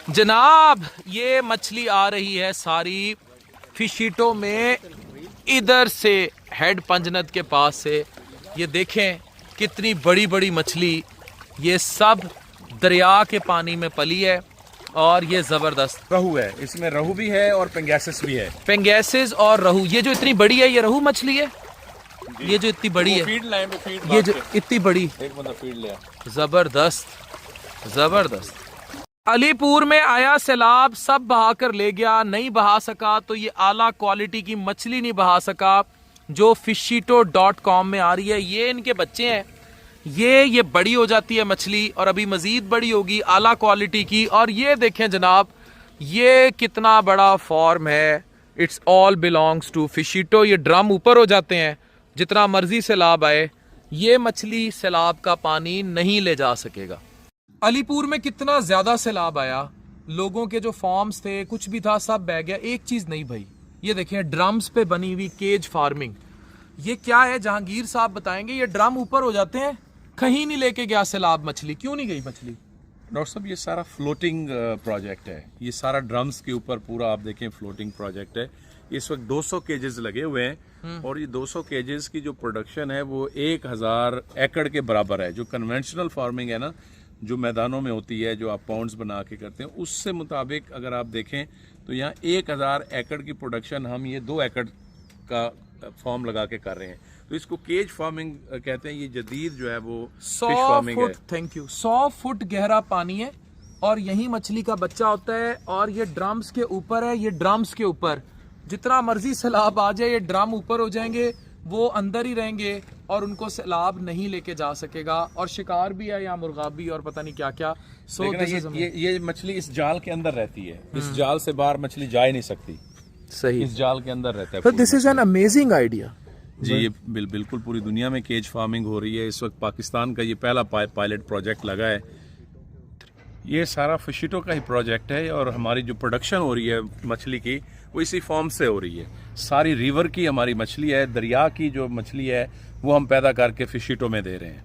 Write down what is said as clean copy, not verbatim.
जनाब ये मछली आ रही है सारी फिशीटो में, इधर से हेड पंजनद के पास से। ये देखें कितनी बड़ी बड़ी मछली, ये सब दरिया के पानी में पली है और ये जबरदस्त रहू है, इसमें रहू भी है और पेंगेसिस भी है। पेंगेसिस और रहू, ये जो इतनी बड़ी है ये रहू मछली है। ये जो इतनी बड़ी है, फीड लाइन पे फीड ये जो इतनी बड़ी, एक बंदा फीड लिया। जबरदस्त जबरदस्त। अलीपुर में आया सैलाब, सब बहा कर ले गया, नहीं बहा सका तो ये आला क्वालिटी की मछली नहीं बहा सका जो fishito.com में आ रही है। ये इनके बच्चे हैं, ये बड़ी हो जाती है मछली और अभी मजीद बड़ी होगी आला क्वालिटी की। और ये देखें जनाब, ये कितना बड़ा फॉर्म है। इट्स ऑल बिलोंग्स टू फिशीटो। ये ड्रम ऊपर हो जाते हैं, जितना मर्जी सैलाब आए ये मछली सैलाब का पानी नहीं ले जा सकेगा। अलीपुर में कितना ज्यादा सैलाब आया, लोगों के जो फॉर्म्स थे कुछ भी था सब बह गया, एक चीज नहीं भाई। ये देखें ड्रम्स पे बनी हुई केज फार्मिंग, ये क्या है जहांगीर साहब बताएंगे। ये ड्रम ऊपर हो जाते हैं, कहीं नहीं लेके गया सैलाब मछली। क्यों नहीं गई मछली? डॉक्टर साहब ये सारा फ्लोटिंग प्रोजेक्ट है, ये सारा ड्रम्स के ऊपर पूरा आप देखें फ्लोटिंग प्रोजेक्ट है। इस वक्त 200 केजेस लगे हुए हैं और ये 200 केजेस की जो प्रोडक्शन है वो 1000 एकड़ के बराबर है। जो कन्वेंशनल फार्मिंग है ना, जो मैदानों में होती है, जो आप पॉन्ड्स बना के करते हैं, उससे मुताबिक अगर आप देखें तो यहाँ 1000 एकड़ की प्रोडक्शन हम ये 2 एकड़ का फॉर्म लगा के कर रहे हैं। तो इसको केज फार्मिंग कहते हैं। ये जदीद जो है वो 100 फिश फार्मिंग है। Thank you. 100 फुट गहरा पानी है और यही मछली का बच्चा होता है और ये ड्रम्स के ऊपर है। ये ड्रम्स के ऊपर जितना मर्जी सैलाब आ जाए ये ड्रम ऊपर हो जाएंगे, वो अंदर ही रहेंगे और उनको सैलाब नहीं लेके जा सकेगा। और शिकार भी है यहाँ, मुर्गाब भी और पता नहीं क्या क्या। सो ये मछली इस जाल के अंदर रहती है, इस जाल से बाहर मछली जा ही नहीं सकती। सही, इस जाल के अंदर रहता है। This is an amazing idea जी। ये बिल्कुल पूरी दुनिया में केज फार्मिंग हो रही है इस वक्त। पाकिस्तान का ये पहला पायलट प्रोजेक्ट लगा है। ये सारा फिशीटो का ही प्रोजेक्ट है और हमारी जो प्रोडक्शन हो रही है मछली की वो इसी फॉर्म से हो रही है। सारी रिवर की हमारी मछली है, दरिया की जो मछली है वो हम पैदा करके फिशीटो में दे रहे हैं।